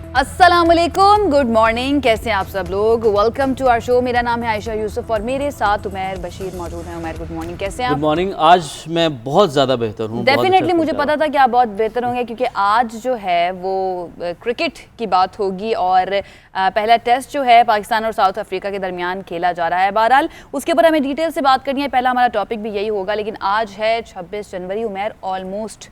अस्सलामुअलैकुम, good morning. कैसे हैं आप सब लोग? Welcome to our show. मेरा नाम है आयशा यूसुफ और मेरे साथ उमैर बशीर मौजूद हैं। उमैर, गुड मॉर्निंग, कैसे हैं आप? Good morning. आज मैं बहुत ज़्यादा बेहतर हूँ। डेफिनेटली मुझे पता था कि आप बहुत बेहतर होंगे, क्योंकि आज जो है वो क्रिकेट की बात होगी और पहला टेस्ट जो है पाकिस्तान और साउथ अफ्रीका के दरमियान खेला जा रहा है। बहरहाल उसके ऊपर हमें डिटेल से बात करनी है। पहला हमारा टॉपिक भी यही होगा, लेकिन आज है 26 जनवरी। उमैर, ऑलमोस्ट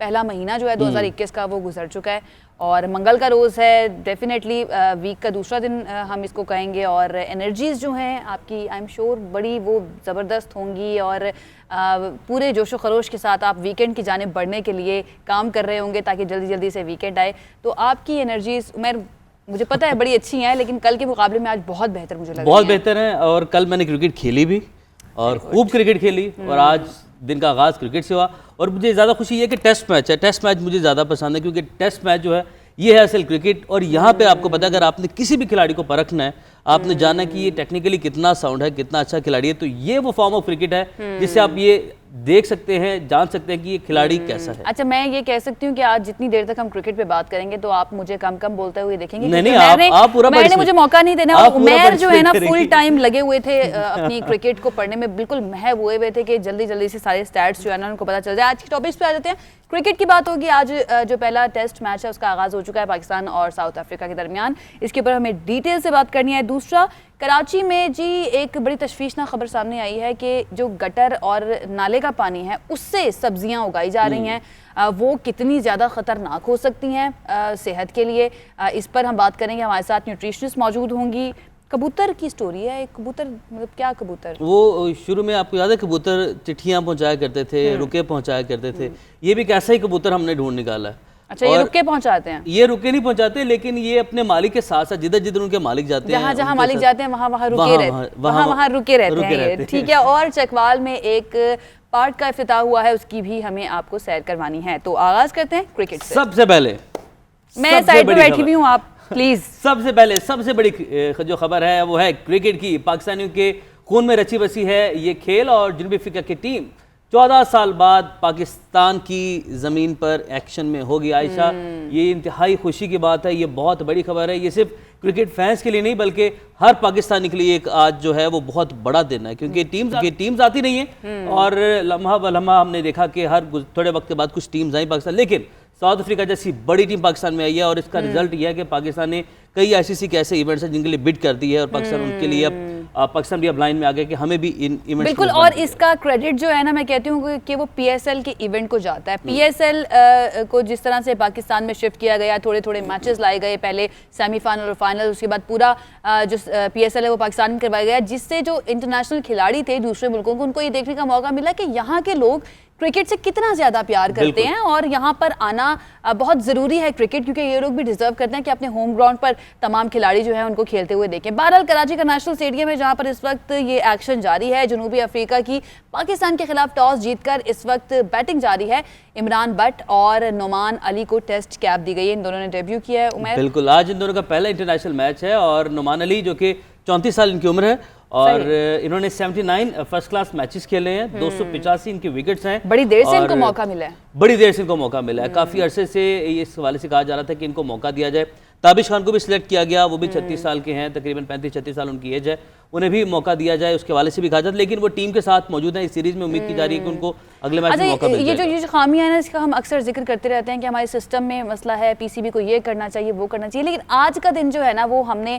पहला महीना जो है 2021 का वो गुजर चुका है और मंगल का रोज़ है। डेफिनेटली वीक का दूसरा दिन हम इसको कहेंगे और एनर्जीज़ जो हैं आपकी, आई एम श्योर बड़ी वो ज़बरदस्त होंगी और पूरे जोशो खरोश के साथ आप वीकेंड की जानिब बढ़ने के लिए काम कर रहे होंगे ताकि जल्दी जल्दी से वीकेंड आए। तो आपकी एनर्जीज़ मुझे पता है बड़ी अच्छी हैं, लेकिन कल के मुकाबले में आज बहुत बेहतर मुझे लग रही है। बहुत बेहतर है और कल मैंने क्रिकेट खेली भी और खूब क्रिकेट खेली और आज दिन का आगाज़ क्रिकेट से हुआ। और मुझे ज़्यादा खुशी ये है कि टेस्ट मैच है। टेस्ट मैच मुझे ज़्यादा पसंद है क्योंकि टेस्ट मैच जो है ये है असल क्रिकेट। और यहाँ पे आपको पता है, अगर आपने किसी भी खिलाड़ी को परखना है, आपने जाना कि ये टेक्निकली कितना साउंड है, कितना अच्छा खिलाड़ी है, तो ये वो फॉर्म ऑफ क्रिकेट है जिससे आप ये देख सकते हैं, जान सकते हैं कि ये खिलाड़ी कैसा है। अच्छा, मैं ये कह सकती हूँ कि आज जितनी देर तक हम क्रिकेट पे बात करेंगे तो आप मुझे कम कम बोलते हुए देखेंगे। नहीं, आप पूरा मैंने मुझे मौका नहीं देना। उमैर जो है ना फुल टाइम लगे हुए थे अपनी क्रिकेट को पढ़ने में, बिल्कुल महव हुए थे कि जल्दी जल्दी से सारे स्टैट्स जो है ना उनको पता चल जाए। आज के टॉपिक्स पे आ जाते हैं। क्रिकेट की बात होगी। आज जो पहला टेस्ट मैच है उसका आगाज हो चुका है पाकिस्तान और साउथ अफ्रीका के दरमियान। इसके ऊपर हमें डिटेल से बात करनी है। दूसरा, कराची में जी एक बड़ी तशवीशनाक खबर सामने आई है कि जो गटर और नाले का पानी है उससे सब्जियां उगाई जा रही हैं, वो कितनी ज़्यादा ख़तरनाक हो सकती हैं सेहत के लिए। इस पर हम बात करेंगे। हमारे साथ न्यूट्रिशनिस्ट मौजूद होंगी। कबूतर की स्टोरी है। एक कबूतर, मतलब क्या कबूतर, वो शुरू में आपको याद है कबूतर चिट्ठियाँ पहुँचाया करते थे, रुके पहुँचाया करते थे। ये भी कैसा ही कबूतर हमने ढूंढ निकाला है। अच्छा, ये रुके पहुंचाते हैं? ये रुके नहीं पहुंचाते, लेकिन ये अपने मालिक के साथ साथ जिधर जिधर उनके मालिक जाते हैं, जहाँ मालिक जाते हैं वहाँ वहाँ रुके रहते हैं। ठीक है। और चकवाल में एक पार्क का इफ्तिताह हुआ है, उसकी भी हमें आपको सैर करवानी है। तो आगाज करते हैं क्रिकेट से। सबसे पहले मैं साइड पे बैठी हुई हूँ, आप प्लीज। सबसे पहले सबसे बड़ी जो खबर है वो है क्रिकेट की। पाकिस्तानियों के खून में रची बसी है ये खेल और जनूबी अफ्रीका की टीम 14 साल बाद पाकिस्तान की ज़मीन पर एक्शन में होगी। आयशा, ये इंतहाई खुशी की बात है, ये बहुत बड़ी खबर है। ये सिर्फ क्रिकेट फैंस के लिए नहीं बल्कि हर पाकिस्तानी के लिए एक आज जो है वो बहुत बड़ा दिन है, क्योंकि टीम्स आती नहीं है और लम्हा ब लम्हा हमने देखा कि हर थोड़े वक्त के बाद कुछ टीम्स आई पाकिस्तान, लेकिन साउथ अफ्रीका जैसी बड़ी टीम पाकिस्तान में आई है और इसका रिजल्ट यह है कि पाकिस्तान ने कई ऐसी के ऐसे इवेंट्स हैं जिनके लिए बिड कर दी है और पाकिस्तान उनके लिए अब पाकिस्तान भी अब लाइन में आ गया कि हमें भी इन इवेंट्स बिल्कुल। और इसका क्रेडिट जो है ना, मैं कहती हूँ कि वो पीएसएल के इवेंट को जाता है। पीएसएल को जिस तरह से पाकिस्तान में शिफ्ट किया गया, थोड़े थोड़े मैचेस लाए गए, पहले सेमीफाइनल और फाइनल, उसके बाद पूरा जो पीएसएल है वो पाकिस्तान में करवाया गया, जिससे जो इंटरनेशनल खिलाड़ी थे दूसरे मुल्कों को, उनको ये देखने का मौका मिला कि यहाँ के लोग क्रिकेट से कितना ज़्यादा प्यार करते हैं और यहाँ पर आना बहुत ज़रूरी है क्रिकेट, क्योंकि ये लोग भी डिजर्व करते हैं कि अपने होम ग्राउंड पर तमाम खिलाड़ी जो है उनको खेलते हुए देखें। बहरहाल कराची का नेशनल स्टेडियम है जहाँ पर इस वक्त ये एक्शन जारी है। जनूबी अफ्रीका की पाकिस्तान के खिलाफ टॉस जीतकर इस वक्त बैटिंग जारी है। इमरान बट और नुमान अली को टेस्ट कैप दी गई है। इन दोनों ने डेब्यू किया है। उमैर, बिल्कुल, आज इन दोनों का पहला इंटरनेशनल मैच है और नुमान अली जो कि 34 साल इनकी उम्र है और इन्होंने 79 फर्स्ट क्लास मैचेस खेले हैं, 285 इनके विकेट्स हैं। बड़ी देर से इनको मौका मिला है। बड़ी देर से इनको मौका मिला है। काफ़ी अरसे से इस हवाले से कहा जा रहा था कि इनको मौका दिया जाए। ताबिश खान को भी सिलेक्ट किया गया, वो भी 36 साल के हैं, तकरीबन 35-36 साल उनकी एज है, उन्हें भी मौका दिया जाए, उसके हवाले से भी कहा जाता है। लेकिन वो टीम के साथ मौजूद है इस सीरीज में, उम्मीद की जा रही है कि उनको अगले मैच में मौका मिल जाएगा। ये जो खामियां है ना, इसका हम अक्सर जिक्र करते रहते हैं कि हमारे सिस्टम में मसला है, पीसीबी को ये करना चाहिए, वो करना चाहिए, लेकिन आज का दिन जो है ना वो हमने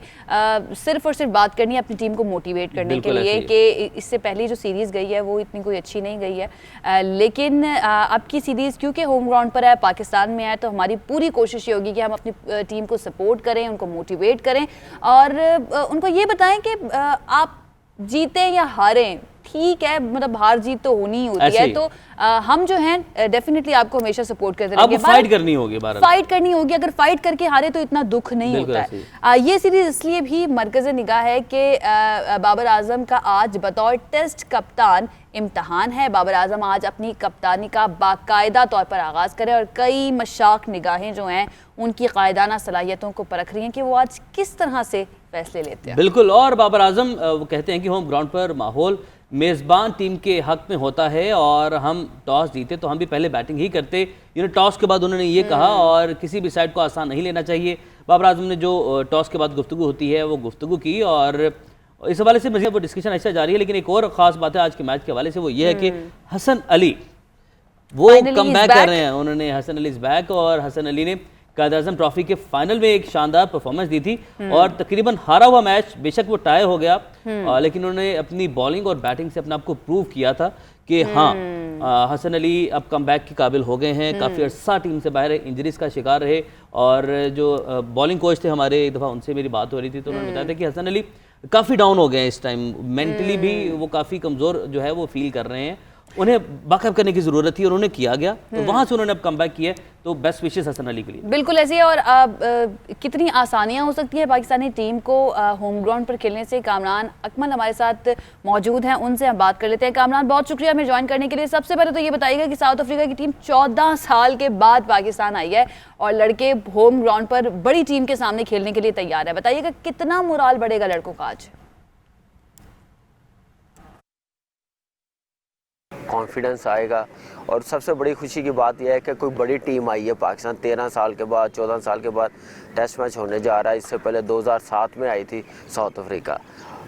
सिर्फ और सिर्फ बात करनी है अपनी टीम को मोटिवेट करने के लिए कि इससे पहले जो सीरीज़ गई है वो इतनी कोई अच्छी नहीं गई है, लेकिन अब की सीरीज़ क्योंकि होम ग्राउंड पर है, पाकिस्तान में है, तो हमारी पूरी कोशिश ये होगी कि हम अपनी टीम को सपोर्ट करें, उनको मोटिवेट करें और उनको ये बताएं कि आप जीतें या हारें, ठीक है, मतलब हार जीत तो होनी ही होती है, तो हम जो हैं डेफिनेटली आपको हमेशा सपोर्ट करते रहेंगे। आपको फाइट करनी होगी, फाइट करनी होगी। अगर फाइट करके हारे तो इतना दुख नहीं होता है। ये सीरीज इसलिए भी मरकज़े निगाह है कि बाबर आजम का आज बतौर टेस्ट कप्तान इम्तहान है। बाबर आजम आज अपनी कप्तानी का बाकायदा तौर पर आगाज़ करें और कई मशाक निगाहें जो हैं उनकी कायदाना सलाहियतों को परख रही हैं कि वो आज किस तरह से फैसले लेते हैं। बिल्कुल, और बाबर आजम वो कहते हैं कि होम ग्राउंड पर माहौल मेज़बान टीम के हक में होता है और हम टॉस जीते तो हम भी पहले बैटिंग ही करते। टॉस के बाद उन्होंने ये कहा और किसी भी साइड को आसान नहीं लेना चाहिए। बाबर आजम ने जो टॉस के बाद गुफ्तगू होती है वो गुफ्तगू की, और इस हवाले से मज़ीद वो डिस्कशन ऐसा जारी है। लेकिन एक और ख़ास बात है आज के मैच के हवाले से, वो ये है कि हसन अली वो कम बैक कर रहे हैं। उन्होंने हसन अली इज बैक, और हसन अली ने कायद-ए-आज़म ट्रॉफी के फाइनल में एक शानदार परफॉर्मेंस दी थी, और तकरीबन हारा हुआ मैच, बेशक वो टाई हो गया, लेकिन उन्होंने अपनी बॉलिंग और बैटिंग से अपने आप को प्रूव किया था कि हाँ हसन अली अब कम बैक के काबिल हो गए हैं। काफ़ी अर्सा टीम से बाहर इंजरीज का शिकार रहे, और जो बॉलिंग कोच थे हमारे, एक दफ़ा उनसे मेरी बात हो रही थी तो उन्होंने बताया था कि हसन अली काफ़ी डाउन हो गए हैं इस टाइम, मेंटली भी वो काफ़ी कमज़ोर जो है वो फील कर रहे हैं, उन्हें बैकअप करने की ज़रूरत थी और उन्हें किया गया, तो वहाँ से उन्होंने अब कमबैक किया। तो बेस्ट विशेस हसन अली के लिए। बिल्कुल ऐसे ही। और कितनी आसानियां हो सकती है पाकिस्तानी टीम को होम ग्राउंड पर खेलने से। कामरान अकमल हमारे साथ मौजूद हैं, उनसे हम बात कर लेते हैं। कामरान, बहुत शुक्रिया हमें ज्वाइन करने के लिए। सबसे पहले तो ये बताइएगा कि साउथ अफ्रीका की टीम 14 साल के बाद पाकिस्तान आई है और लड़के होम ग्राउंड पर बड़ी टीम के सामने खेलने के लिए तैयार है। बताइएगा कितना मोराल बढ़ेगा लड़कों का आज? कॉन्फिडेंस आएगा, और सबसे बड़ी खुशी की बात यह है कि कोई बड़ी टीम आई है पाकिस्तान 13 साल के बाद, 14 साल के बाद टेस्ट मैच होने जा रहा है। इससे पहले 2007 में आई थी साउथ अफ्रीका,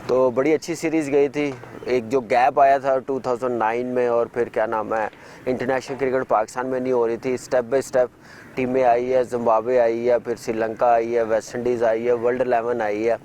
तो बड़ी अच्छी सीरीज़ गई थी। एक जो गैप आया था 2009 में, और फिर क्या नाम है, इंटरनेशनल क्रिकेट पाकिस्तान में नहीं हो रही थी, स्टेप बाय स्टेप टीमें आई है, जिम्बाब्वे आई है, फिर श्रीलंका आई है, वेस्ट इंडीज़ आई है, वर्ल्ड 11 आई है,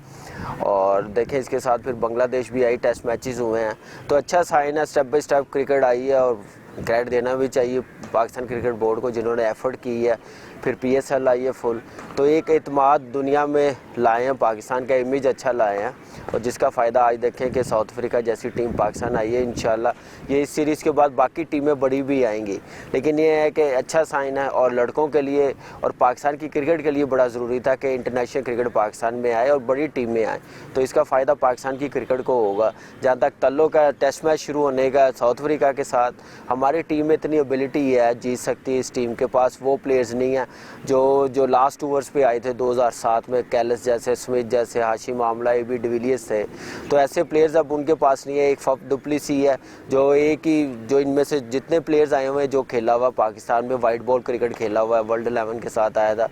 और देखें इसके साथ फिर बांग्लादेश भी आई, टेस्ट मैचेस हुए हैं। तो अच्छा साइन है, step by step cricket I है, और क्रेडिट देना भी चाहिए पाकिस्तान क्रिकेट बोर्ड को जिन्होंने एफर्ट की है। फिर PSL आई है फुल, तो एक एतमाद दुनिया में लाए हैं, पाकिस्तान का इमेज अच्छा लाए हैं, और जिसका फ़ायदा आज देखें कि साउथ अफ्रीका जैसी टीम पाकिस्तान आई है। इंशाल्लाह ये इस सीरीज़ के बाद बाकी टीमें बड़ी भी आएंगी, लेकिन ये है कि अच्छा साइन है, और लड़कों के लिए और पाकिस्तान की क्रिकेट के लिए बड़ा ज़रूरी था कि इंटरनेशनल क्रिकेट पाकिस्तान में आए और बड़ी टीमें आएँ, तो इसका फ़ायदा पाकिस्तान की क्रिकेट को होगा। जहाँ तक तल्लो का टेस्ट मैच शुरू होने का साउथ अफ्रीका के साथ, हमारी टीम में इतनी एबिलिटी है, जीत सकती है। इस टीम के पास वो प्लेयर्स नहीं है जो लास्ट ओवर्स पे आए थे 2007 में, कैलिस जैसे, स्मिथ जैसे, हाशिम आमला, AB डिविलियर्स थे, तो ऐसे प्लेयर्स अब उनके पास नहीं है। एक फफ डुप्लेसी है जो इनमें से जितने प्लेयर्स आए हुए हैं, जो खेला हुआ पाकिस्तान में वाइट बॉल क्रिकेट खेला हुआ है, वर्ल्ड 11 के साथ आया था,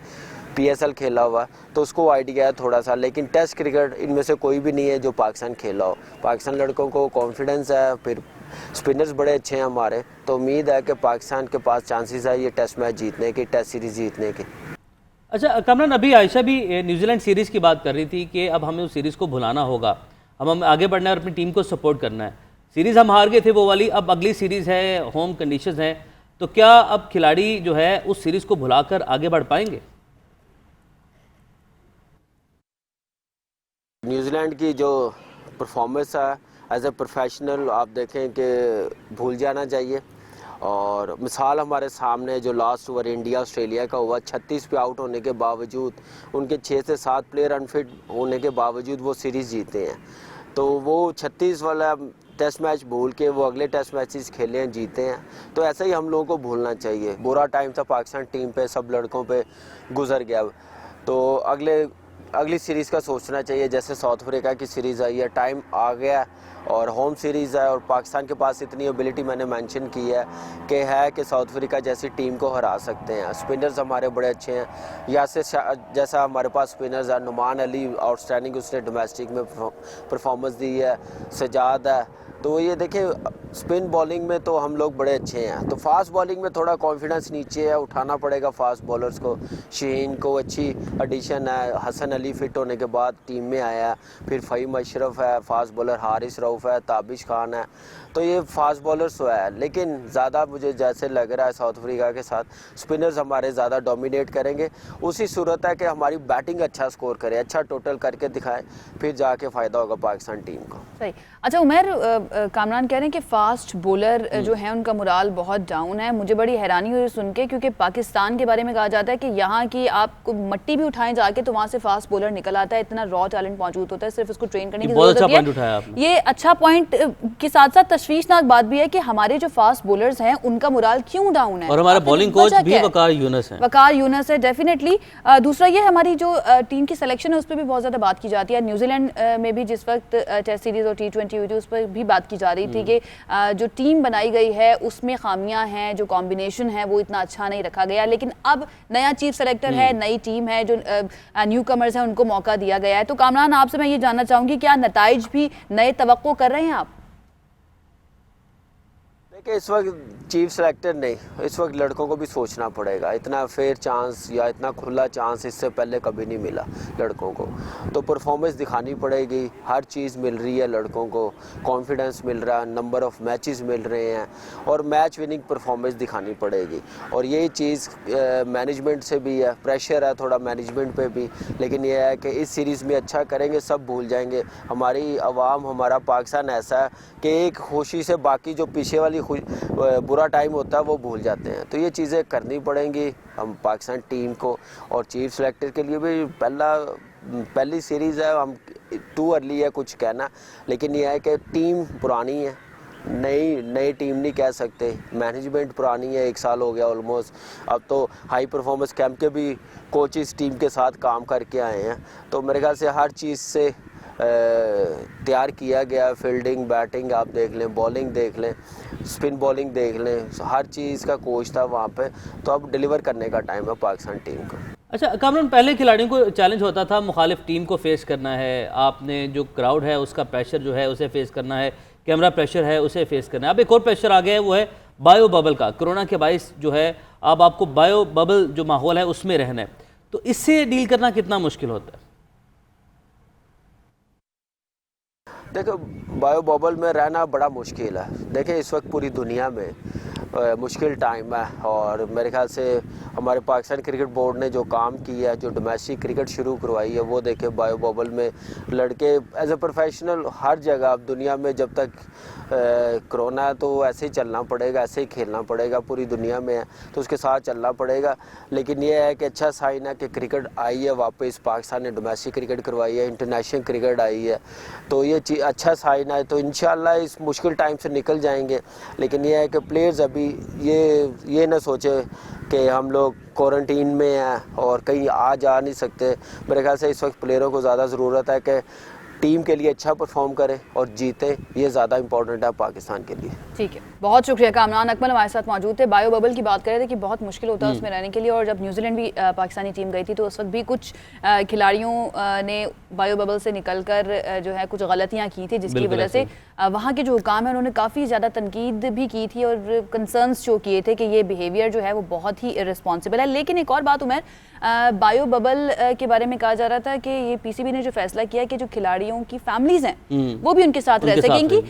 PSL खेला हुआ, तो उसको आइडिया है थोड़ा सा, लेकिन टेस्ट क्रिकेट इनमें से कोई भी नहीं है जो पाकिस्तान खेला हो। पाकिस्तान लड़कों को कॉन्फिडेंस है, फिर स्पिनर्स बड़े अच्छे हैं हमारे, तो उम्मीद है कि पाकिस्तान के पास चांसेस है ये टेस्ट मैच जीतने के, टेस्ट सीरीज़ जीतने के। अच्छा कामरान, अभी आयशा भी न्यूजीलैंड सीरीज़ की बात कर रही थी कि अब हमें उस सीरीज़ को भुलाना होगा, हम आगे बढ़ना है और अपनी टीम को सपोर्ट करना है। सीरीज़ हम हार गए थे वो वाली, अब अगली सीरीज़ है, होम कंडीशंस हैं, तो क्या अब खिलाड़ी जो है उस सीरीज़ को भुलाकर आगे बढ़ पाएंगे? न्यूजीलैंड की जो परफॉर्मेंस है एज ए प्रोफेशनल, आप देखें कि भूल जाना चाहिए। और मिसाल हमारे सामने जो लास्ट ओवर इंडिया ऑस्ट्रेलिया का हुआ, 36 पे आउट होने के बावजूद, उनके 6 से 7 प्लेयर अनफिट होने के बावजूद वो सीरीज़ जीते हैं। तो वो 36 वाला टेस्ट मैच भूल के वो अगले टेस्ट मैचेस खेले हैं, जीते हैं। तो ऐसा ही हम लोगों को भूलना चाहिए। बुरा टाइम था पाकिस्तान टीम पे, सब लड़कों पे गुजर गया, तो अगली सीरीज़ का सोचना चाहिए। जैसे साउथ अफ्रीका की सीरीज़ आई है, टाइम आ गया और होम सीरीज़ है, और पाकिस्तान के पास इतनी एबिलिटी मैंने मेंशन की है कि साउथ अफ्रीका जैसी टीम को हरा सकते हैं। स्पिनर्स हमारे बड़े अच्छे हैं, या से जैसा हमारे पास स्पिनर्स है, नुमान अली आउटस्टैंडिंग, उसने डोमेस्टिक में परफॉर्मेंस दी है, सजाद है, तो ये देखिए स्पिन बॉलिंग में तो हम लोग बड़े अच्छे हैं। तो फास्ट बॉलिंग में थोड़ा कॉन्फिडेंस नीचे है, उठाना पड़ेगा फास्ट बॉलर्स को। शहीन को अच्छी एडिशन है, हसन अली फिट होने के बाद टीम में आया, फिर फ़हीम अशरफ है फास्ट बॉलर, हारिस रऊफ़ है, ताबिश खान है, तो ये फास्ट बॉलर्स तो है। लेकिन ज़्यादा मुझे जैसे लग रहा है साउथ अफ्रीका के साथ स्पिनर्स हमारे ज़्यादा डोमिनेट करेंगे। उसी सूरत है कि हमारी बैटिंग अच्छा स्कोर करे, अच्छा टोटल करके दिखाए, फिर जाके फ़ायदा होगा पाकिस्तान टीम को। सही। अच्छा उमर, कामरान कह रहे हैं कि फास्ट बॉलर जो है उनका मोराल बहुत डाउन है। मुझे बड़ी हैरानी हुई सुन के, क्योंकि पाकिस्तान के बारे में कहा जाता है कि यहाँ की आप मट्टी भी उठाएं जाके तो वहाँ से फास्ट बॉलर निकल आता है, इतना रॉ टैलेंट मौजूद होता है, सिर्फ उसको ट्रेन करने की जरूरत है। ये अच्छा पॉइंट के साथ साथ तशवीशनाक बात भी है कि हमारे जो फास्ट बॉलर्स हैं उनका मोराल क्यों डाउन है, और हमारा बॉलिंग कोच भी वकार यूनुस है। डेफिनेटली दूसरा ये हमारी जो टीम की सिलेक्शन है उस पर भी बहुत ज़्यादा बात की जाती है। न्यूजीलैंड में भी जिस वक्त टेस्ट सीरीज और T20 हुई थी उस पर भी बात की जा रही थी कि जो टीम बनाई गई है उसमें खामियां हैं, जो कॉम्बिनेशन है वो इतना अच्छा नहीं रखा गया। लेकिन अब नया चीफ सेलेक्टर है, नई टीम है, जो न्यू कमर्स हैं उनको मौका दिया गया है। तो कामरान, आपसे मैं ये जानना चाहूँगी, क्या नताइज भी नए तवक्को कर रहे हैं आप? देखिए, इस वक्त चीफ सेलेक्टर नहीं, इस वक्त लड़कों को भी सोचना पड़ेगा। इतना फेयर चांस या इतना खुला चांस इससे पहले कभी नहीं मिला लड़कों को। तो परफॉर्मेंस दिखानी पड़ेगी, हर चीज़ मिल रही है लड़कों को, कॉन्फिडेंस मिल रहा है, नंबर ऑफ मैचेस मिल रहे हैं और मैच विनिंग परफॉर्मेंस दिखानी पड़ेगी। और यही चीज़ मैनेजमेंट से भी है, प्रेशर है थोड़ा मैनेजमेंट पे भी। लेकिन यह है कि इस सीरीज़ में अच्छा करेंगे, सब भूल जाएंगे। हमारी आवाम, हमारा पाकिस्तान ऐसा है कि एक खुशी से बाकी जो पीछे वाली बुरा टाइम होता है वो भूल जाते हैं। तो ये चीज़ें करनी पड़ेंगी हम पाकिस्तान टीम को। और चीफ सेलेक्टर के लिए भी पहली सीरीज़ है, हम टू अर्ली है कुछ कहना। लेकिन यह है कि टीम पुरानी है, नई टीम नहीं कह सकते। मैनेजमेंट पुरानी है, 1 साल हो गया ऑलमोस्ट। अब तो हाई परफॉर्मेंस कैंप के भी कोचेस टीम के साथ काम करके आए हैं। तो मेरे ख्याल से हर चीज़ से तैयार किया गया। फील्डिंग, बैटिंग आप देख लें, बॉलिंग देख लें, स्पिन बॉलिंग देख लें, हर चीज़ का कोच था वहाँ पे। तो अब डिलीवर करने का टाइम है पाकिस्तान टीम को। अच्छा कामरान, पहले खिलाड़ियों को चैलेंज होता था मुखालिफ टीम को फेस करना है, आपने जो क्राउड है उसका प्रेशर जो है उसे फेस करना है, कैमरा प्रेशर है उसे फेस करना है। अब एक और प्रेशर आ गया है, वो है बायो बबल का। कोरोना के बाइस जो है अब आपको बायो बबल जो माहौल है उसमें रहना है, तो इससे डील करना कितना मुश्किल होता है? देखो, बायो बबल में रहना बड़ा मुश्किल है। देखिए, इस वक्त पूरी दुनिया में मुश्किल टाइम है। और मेरे ख्याल से हमारे पाकिस्तान क्रिकेट बोर्ड ने जो काम किया है, जो डोमेस्टिक क्रिकेट शुरू करवाई है, वो देखे बायो बबल में लड़के एज ए प्रोफेशनल हर जगह। अब दुनिया में जब तक कोरोना है तो ऐसे ही चलना पड़ेगा, ऐसे ही खेलना पड़ेगा, पूरी दुनिया में है तो उसके साथ चलना पड़ेगा। लेकिन ये है कि अच्छा साइन है कि क्रिकेट आई है वापस, पाकिस्तान ने डोमेस्टिक क्रिकेट करवाई है, इंटरनेशनल क्रिकेट आई है, तो ये चीज़ अच्छा साइन है। तो इंशाल्लाह इस मुश्किल टाइम से निकल जाएंगे। लेकिन ये है कि प्लेयर्स अभी ये ना सोचे कि हम लोग क्वारंटीन में हैं और कहीं आ जा नहीं सकते। मेरे ख्याल से इस वक्त प्लेयरों को ज़्यादा ज़रूरत है कि टीम के लिए अच्छा परफॉर्म करें और जीते। ये ज़्यादा इंपॉर्टेंट है पाकिस्तान के लिए। ठीक है, बहुत शुक्रिया। कामरान अकमल हमारे साथ मौजूद थे। बायो बबल की बात कर रहे थे कि बहुत मुश्किल होता है उसमें रहने के लिए। और जब न्यूजीलैंड भी पाकिस्तानी टीम गई थी तो उस वक्त भी कुछ खिलाड़ियों ने बायो बबल से निकलकर जो है कुछ गलतियां की थी, जिसकी वजह से वहाँ के जो हुकाम है उन्होंने काफ़ी ज़्यादा तनकीद भी की थी और कंसर्न्स जो किए थे कि ये बिहेवियर जो है वो बहुत ही इर्रेस्पॉन्सिबल है। लेकिन एक और बात उमर, बायो बबल के बारे में कहा जा रहा था कि ये पीसीबी ने जो फैसला किया कि जो खिलाड़ियों की फैमिलीज हैं वो भी उनके साथ रह सकेंगी,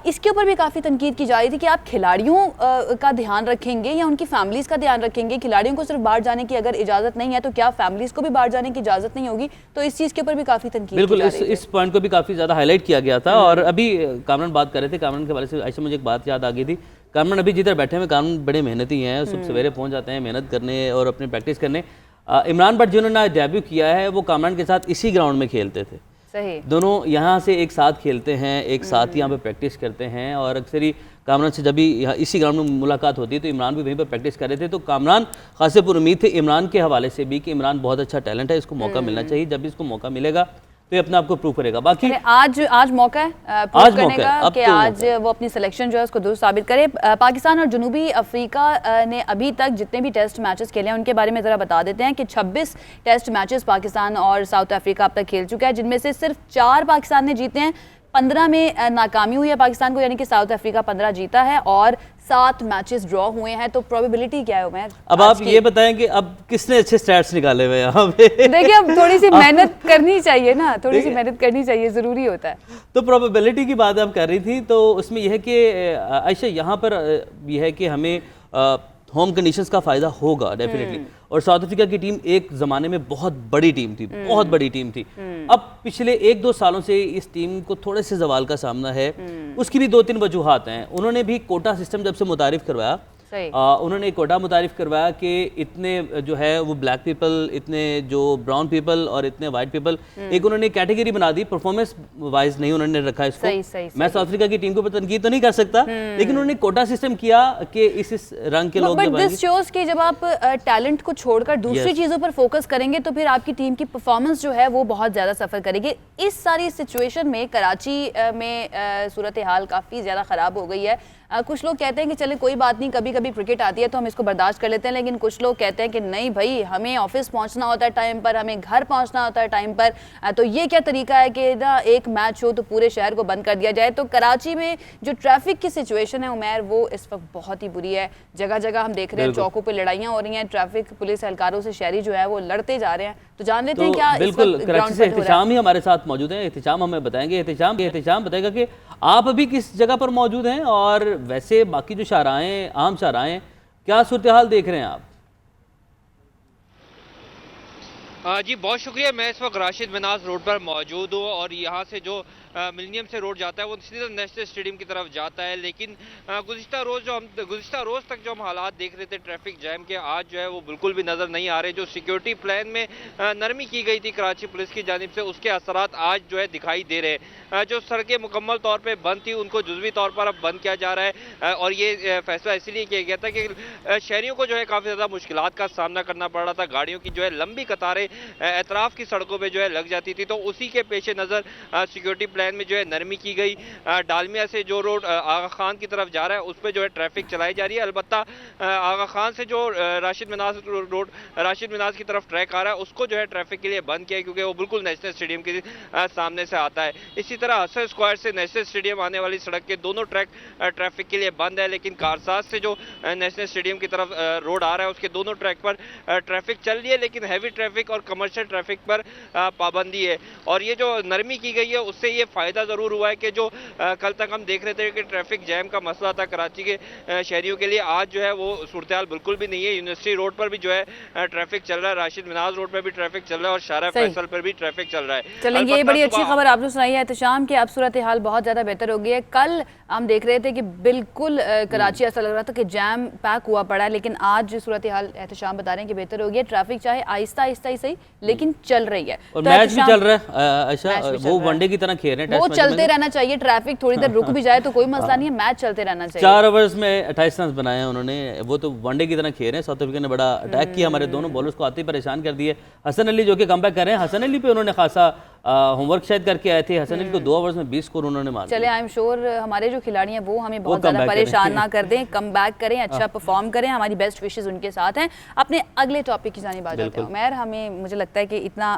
इसके ऊपर भी काफ़ी तनकीद की जा रही थी कि आप खिलाड़ियों का ध्यान रखेंगे या उनकी फैमिलीज का ध्यान रखेंगे। खिलाड़ियों को सिर्फ बाहर जाने की अगर इजाज़त नहीं है तो क्या फैमिलीज को भी बाहर जाने की इजाज़त नहीं होगी? तो इस चीज़ के ऊपर भी काफ़ी तनकीद बिल्कुल, इस पॉइंट को भी काफ़ी ज़्यादा हाईलाइट किया गया था। और अभी कामरान बात कर रहे थे, कामरान के बारे से ऐसे मुझे एक बात याद आ गई थी। कामरान अभी जिधर बैठे हुए, कामरान बड़े मेहनती हैं, सुबह सवेरे पहुंच जाते हैं मेहनत करने और अपनी प्रैक्टिस करने। इमरान भट्ट जिन्होंने डेब्यू किया है वो कामरान के साथ इसी ग्राउंड में खेलते थे। सही, दोनों यहाँ से एक साथ खेलते हैं, एक साथ यहाँ पे प्रैक्टिस करते हैं। और अक्सर ही कामरान से जब भी यहाँ इसी ग्राउंड में मुलाकात होती है तो इमरान भी वहीं पर प्रैक्टिस कर रहे थे। तो कामरान खासे पुरुमीद थे इमरान के हवाले से भी कि इमरान बहुत अच्छा टैलेंट है, इसको मौका मिलना चाहिए। जब भी इसको मौका मिलेगा तो ये अपने आप को प्रूव करेगा। बाकी आज मौका है प्रूव करने का कि आज वो अपनी सिलेक्शन जो है उसको दुरुस्त साबित करे। पाकिस्तान और जनूबी अफ्रीका ने अभी तक जितने भी टेस्ट मैचेस खेले हैं उनके बारे में ज़रा बता देते हैं कि 26 टेस्ट मैचेस पाकिस्तान और साउथ अफ्रीका अब तक खेल चुका है, जिनमें से सिर्फ 4 पाकिस्तान ने जीते हैं, 15 में नाकामी हुई है पाकिस्तान को, यानी कि साउथ अफ्रीका 15 जीता है और 7 मैचेस ड्रॉ हुए हैं। तो प्रोबेबिलिटी क्या है उमर? अब आप ये बताएं कि अब किसने अच्छे स्टैट्स निकाले हुए यहाँ पे? देखिए, अब थोड़ी सी मेहनत करनी चाहिए ना, थोड़ी सी मेहनत करनी चाहिए, ज़रूरी होता है। तो प्रोबेबिलिटी की बात आप कर रही थी, तो उसमें यह है कि आयशा यहाँ पर यह है कि हमें होम कंडीशंस का फ़ायदा होगा डेफिनेटली। और साउथ अफ्रीका की टीम एक ज़माने में बहुत बड़ी टीम थी, बहुत बड़ी टीम थी। अब पिछले 1-2 सालों से इस टीम को थोड़े से जवाल का सामना है। उसकी भी 2-3 वजूहात हैं। उन्होंने भी कोटा सिस्टम जब से मुतारिफ करवाया सही। उन्होंने एक कोटा मुतारिफ करवाया कि इतने जो है वो ब्लैक पीपल, इतने जो ब्राउन पीपल और इतने वाइट पीपल, एक उन्होंने कैटेगरी बना दी, परफॉर्मेंस वाइज नहीं उन्होंने रखा इसको। सही, मैं साउथ अफ्रीका की टीम को तनकीद तो नहीं कर सकता, लेकिन उन्होंने कोटा सिस्टम किया कि इस रंग के लोग बट दिस शोज कि जब आप टैलेंट को छोड़कर दूसरी चीजों पर फोकस करेंगे तो फिर आपकी टीम की परफॉर्मेंस जो है वो बहुत ज्यादा सफर करेगी। इस सारी सिचुएशन में कराची में सूरत हाल काफी ज्यादा खराब हो गई है। कुछ लोग कहते हैं कि चले कोई बात नहीं, कभी कभी क्रिकेट आती है तो हम इसको बर्दाश्त कर लेते हैं, लेकिन कुछ लोग कहते हैं कि नहीं भाई, हमें ऑफिस पहुंचना होता है टाइम पर, हमें घर पहुंचना होता है टाइम पर। तो ये क्या तरीका है कि ना एक मैच हो तो पूरे शहर को बंद कर दिया जाए। तो कराची में जो ट्रैफिक की सिचुएशन है उमैर, वो इस वक्त बहुत ही बुरी है। जगह जगह हम देख रहे हैं चौकों पर लड़ाइयाँ हो रही हैं, ट्रैफिक पुलिस एहलकारों से शहरी जो है वो लड़ते जा रहे हैं। तो जान लेते हैं क्या बिल्कुल कराची से एहतिशाम ही हमारे साथ मौजूद हैं। एहतिशाम हमें बताएंगे, एहतिशाम बताएगा कि आप अभी किस जगह पर मौजूद हैं और वैसे बाकी जो शाहराहें, आम शाहराहें, क्या सूरत हाल देख रहे हैं आप? जी बहुत शुक्रिया। मैं इस वक्त राशिद मिनाज रोड पर मौजूद हूँ और यहाँ से जो मिलेनियम से रोड जाता है वो सीधा नेशनल स्टेडियम की तरफ जाता है। लेकिन गुज़िश्ता रोज़ तक जो हम हालात देख रहे थे ट्रैफिक जैम के, आज जो है वो बिल्कुल भी नज़र नहीं आ रहे। जो सिक्योरिटी प्लान में नरमी की गई थी कराची पुलिस की जानिब से, उसके असरात आज जो है दिखाई दे रहे हैं। जो सड़कें मुकम्मल तौर पर बंद थी उनको जुज़वी तौर पर अब बंद किया जा रहा है और ये फैसला इसलिए किया गया था कि शहरियों को जो है काफ़ी ज़्यादा मुश्किलात का सामना करना पड़ रहा था। गाड़ियों की जो है लंबी कतारें एतराफ़ की सड़कों पर जो है लग जाती थी, तो उसी के पेश नज़र सिक्योरिटी प्लान में जो है नरमी की गई। डालमिया से जो रोड आगा खान की तरफ जा रहा है उस पर जो है ट्रैफिक चलाई जा रही है। अलबत्ता आगा खान से जो राशिद मिनाज की तरफ ट्रैक आ रहा है उसको जो है ट्रैफिक के लिए बंद किया है, क्योंकि वो बिल्कुल नेशनल स्टेडियम के सामने से आता है। इसी तरह हसन स्क्वायर से नेशनल स्टेडियम आने वाली सड़क के दोनों ट्रैक ट्रैफिक के लिए बंद है, लेकिन कारसाज से जो नेशनल स्टेडियम की तरफ रोड आ रहा है उसके दोनों ट्रैक पर ट्रैफिक चल रही है, लेकिन हैवी ट्रैफिक और कमर्शियल ट्रैफिक पर पाबंदी है। और ये जो नरमी की गई है उससे ये फायदा जरूर हुआ है कि जो कल तक हम देख रहे थे कि ट्रैफिक जैम का मसला था कराची के शहरियों के लिए, आज जो है वो सूरत हाल बिल्कुल भी नहीं है। यूनिवर्सिटी रोड पर भी जो है ट्रैफिक चल रहा है, राशिद मिनाज रोड पर भी ट्रैफिक चल रहा है और शारा फैसल पर भी ट्रैफिक चल रहा है। चलेंगे, ये बड़ी अच्छी खबर आपने सुनाई है एहतिशाम कि अब सूरत हाल बहुत ज़्यादा बेहतर हो गई है। कल हम देख रहे थे कि बिल्कुल कराची ऐसा लग रहा था कि जैम पैक हुआ पड़ा है, लेकिन आज सूरत हाल एहतिशाम बता रहे हैं कि बेहतर हो गई है। ट्रैफिक चाहे आहिस्ता आहिस्ता ही सही लेकिन चल रही है। और मैच भी चल रहा है, अच्छा वो वनडे की तरह खेल रहे हैं, वो चलते रहना चाहिए। ट्रैफिक थोड़ी देर रुक भी जाए तो कोई मसला नहीं है, मैच चलते रहना चाहिए। 4 ओवर्स में 28 रन बनाए हैं उन्होंने, वो तो वनडे की तरह खेल रहे हैं। साउथ अफ्रीका ने बड़ा अटैक किया, हमारे दोनों बॉलर्स को आते ही परेशान कर दिए। हसन अली जो कि कमबैक कर रहे हैं, हसन अली पे उन्होंने खासा होमवर्क शायद करके आए थे। हसन अली को 2 ओवर्स में 20 स्कोर उन्होंने मारा। चले, आई एम श्योर हमारे जो खिलाड़ी हैं वो हमें बहुत ज़्यादा परेशान ना कर दें, कम बैक करें, अच्छा परफॉर्म करें। हमारी बेस्ट विशेज़ उनके साथ हैं। अपने अगले टॉपिक की जानिब आ जाते हैं उमैर। हमें मुझे लगता है कि इतना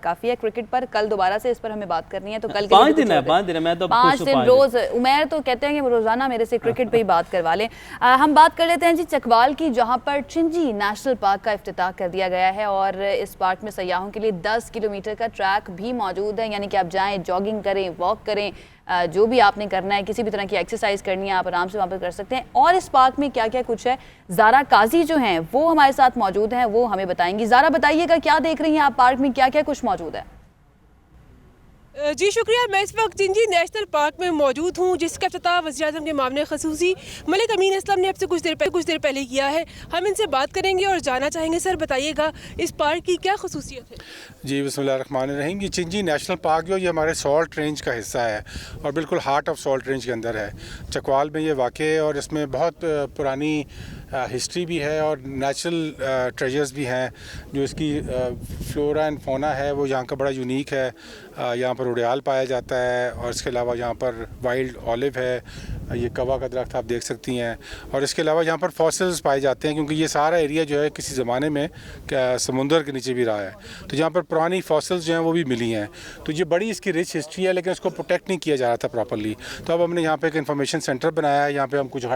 काफ़ी है क्रिकेट पर, कल दोबारा से इस पर हमें बात करनी है। तो कल 5 दिन है, 5 दिन है, मैं तो 5 दिन रोज़ उमैर तो कहते हैं कि रोज़ाना मेरे से क्रिकेट पे ही बात करवा लें। हम बात कर लेते हैं जी चकवाल की, जहाँ पर चिंजी नेशनल पार्क का इफ्तिताह कर दिया गया है और इस पार्क में सयाहों के लिए 10 किलोमीटर का ट्रैक भी मौजूद है, यानी कि आप जाएं, जॉगिंग करें, वॉक करें, जो भी आपने करना है, किसी भी तरह की एक्सरसाइज करनी है, आप आराम से वहाँ पर कर सकते हैं। और इस पार्क में क्या क्या कुछ है, ज़ारा काजी जो हैं वो हमारे साथ मौजूद हैं, वो हमें बताएंगी। ज़ारा बताइएगा क्या देख रही हैं आप, पार्क में क्या क्या कुछ मौजूद है? जी शुक्रिया। मैं इस वक्त चिंजी नेशनल पार्क में मौजूद हूँ, जिसका इफ्तिताह वज़ीर-ए-आज़म के मामले ख़ुसूसी मलिक अमीन असलम ने अब से कुछ देर पहले किया है। हम इनसे बात करेंगे और जानना चाहेंगे, सर बताइएगा इस पार्क की क्या ख़ुसूसियत है? जी बिस्मिल्लाहिर्रहमानिर्रहीम। ये चिंजी नेशनल पार्क जो ये हमारे सॉल्ट रेंज का हिस्सा है और बिल्कुल हार्ट ऑफ सॉल्ट रेंज के अंदर है। चकवाल में ये वाक़ है और इसमें बहुत पुरानी हिस्ट्री भी है और नेचुरल ट्रेजर्स भी हैं। जो इसकी फ्लोरा एंड फौना है वो यहाँ का बड़ा यूनिक है। यहाँ पर उड़ियाल पाया जाता है और इसके अलावा यहाँ पर वाइल्ड ऑलिव है, ये कवा का दरख्त आप देख सकती हैं। और इसके अलावा यहाँ पर फॉसिल्स पाए जाते हैं, क्योंकि ये सारा एरिया जो है किसी ज़माने में समुंदर के नीचे भी रहा है, तो यहाँ पर पुरानी फॉसिल्स जो हैं वो भी मिली हैं। तो ये बड़ी इसकी रिच हिस्ट्री है, लेकिन उसको प्रोटेक्ट नहीं किया जा रहा था प्रॉपर्ली। तो अब हमने यहाँ पर एक इन्फॉर्मेशन सेंटर बनाया है। यहाँ पर हम कुछ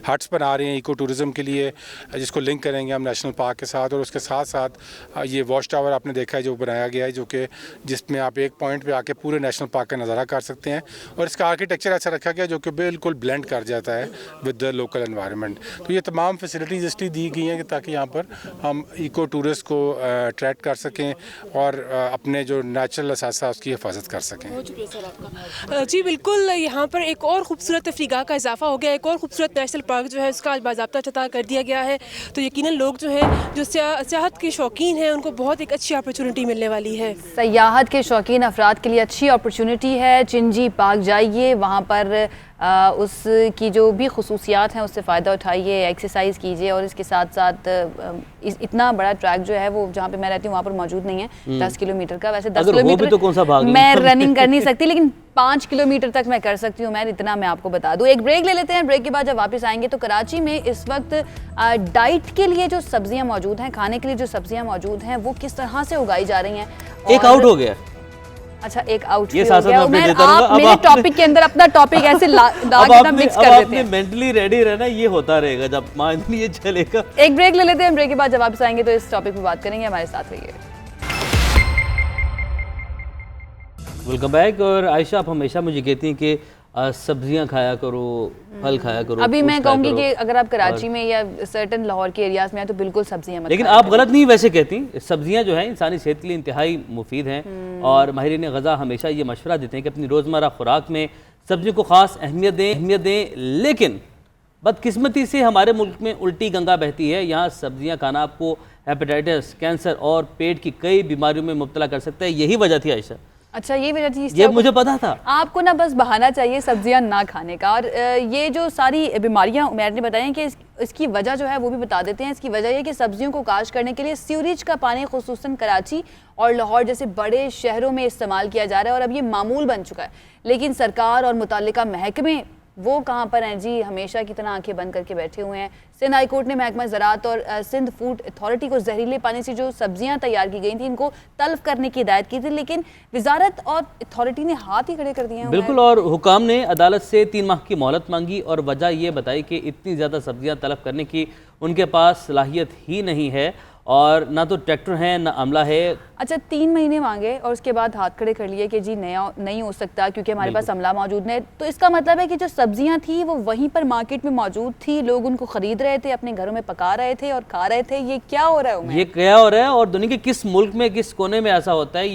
हट्स बना रहे हैं इको टूरिज़म के लिए, जिसको लिंक करेंगे हम नेशनल पार्क के साथ। और उसके साथ साथ ये वॉच टावर आपने देखा है जो बनाया गया है, जो कि जिसमें आप एक पॉइंट पे आके पूरे नेशनल पार्क का नज़ारा कर सकते हैं। और इसका आर्किटेक्चर ऐसा रखा गया जो कि बिल्कुल बिल्कुल ब्लेंड कर जाता है विद द लोकल एनवायरनमेंट। तो ये तमाम फैसिलिटीज़ इसलिए दी गई हैं कि ताकि यहाँ पर हम इको टूरिस्ट को अट्रैक्ट कर सकें और अपने जो नेचुरल असासा उसकी हिफाजत कर सकें। जी बिल्कुल, यहाँ पर एक और खूबसूरत तफरीगाह का इजाफा हो गया, एक और खूबसूरत नेशनल पार्क जो है उसका आज बाज़ाब्ता इफ्तिताह कर दिया गया है। तो यकीनन लोग जो है जो सियाहत के शौकीन हैं उनको बहुत एक अच्छी अपॉर्चुनिटी मिलने वाली है। सयाहत के शौकीन अफराद के लिए अच्छी अपॉर्चुनिटी है। चिंजी पार्क जाइए, वहाँ पर उसकी जो भी खसूसियात हैं उससे फ़ायदा उठाइए, एक्सरसाइज कीजिए और इसके साथ साथ इतना बड़ा ट्रैक जो है वो जहाँ पे मैं रहती हूँ वहाँ पर मौजूद नहीं है 10 किलोमीटर का। वैसे 10 किलोमीटर तो कौन सा भाग मैं रनिंग कर नहीं सकती, लेकिन 5 किलोमीटर तक मैं कर सकती हूँ। मैं इतना मैं आपको बता दूँ। एक ब्रेक ले लेते हैं, ब्रेक के बाद जब वापस आएंगे तो कराची में इस वक्त डाइट के लिए जो सब्जियाँ मौजूद हैं, खाने के लिए जो सब्जियाँ मौजूद हैं वो किस तरह से उगाई जा रही हैं। एक आउट हो गया। अच्छा, एक आउट ये हो गया। मैं आप मेरे टॉपिक के अंदर अपना टॉपिक ऐसे ला के मिक्स कर देते हैं। मेंटली रेडी रहना, ये होता रहेगा जब मान ये चलेगा। एक ब्रेक ले लेते हैं, ब्रेक के बाद जब वापस आएंगे तो इस टॉपिक पे बात करेंगे। हमारे साथ रहिए। Welcome back. और आयशा, आप हमेशा मुझे कहती हैं कि सब्जियां खाया करो, फल खाया करो। अभी मैं कहूँगी कि अगर आप कराची में या सर्टन लाहौर के एरियाज में हैं तो बिल्कुल सब्जियां मत लेकिन खाया आप करें। गलत नहीं वैसे कहती। सब्जियां जो हैं इंसानी सेहत के लिए इंतहाई मुफीद हैं और माहिरीन ग़ज़ा हमेशा ये मशवरा देते हैं कि अपनी रोज़मर्रा खुराक में सब्जियों को ख़ास अहमियत दें। लेकिन बदकिस्मती से हमारे मुल्क में उल्टी गंगा बहती है। यहाँ सब्जियाँ खाना आपको हेपेटाइटिस, कैंसर और पेट की कई बीमारियों में मुब्तला कर सकता है। यही वजह थी आयशा। अच्छा, ये वजह थी। ये मुझे पता था। आपको ना बस बहाना चाहिए सब्जियां ना खाने का। और ये जो सारी बीमारियां उमैर ने बताई कि इसकी वजह जो है वो भी बता देते हैं। इसकी वजह ये कि सब्जियों को काश्त करने के लिए सीवरेज का पानी खुसूसन कराची और लाहौर जैसे बड़े शहरों में इस्तेमाल किया जा रहा है और अब ये मामूल बन चुका है। लेकिन सरकार और मुताल्लिका महकमे वो कहाँ पर हैं जी? हमेशा की तरह आंखें बंद करके बैठे हुए हैं। सिंध हाई कोर्ट ने महकमा ज़राअत और सिंध फूड अथॉरिटी को जहरीले पानी से जो सब्जियां तैयार की गई थी इनको तल्फ करने की हिदायत की थी, लेकिन वजारत और अथॉरिटी ने हाथ ही खड़े कर दिए हैं। बिल्कुल। और हुकाम ने अदालत से 3 माह की मोहलत मांगी और वजह ये बताई कि इतनी ज़्यादा सब्जियां तल्फ करने की उनके पास सलाहियत ही नहीं है और ना तो ट्रैक्टर हैं ना अमला है। अच्छा, 3 महीने मांगे और उसके बाद हाथ खड़े कर लिए कि जी नया नहीं हो सकता क्योंकि हमारे पास अमला मौजूद नहीं। तो इसका मतलब है कि जो सब्जियां थी वो वहीं पर मार्केट में मौजूद थी, लोग उनको खरीद रहे थे, अपने घरों में पका रहे थे और खा रहे थे। ये क्या हो रहा है? ये क्या हो रहा है और दुनिया के किस मुल्क में, किस कोने में ऐसा होता है?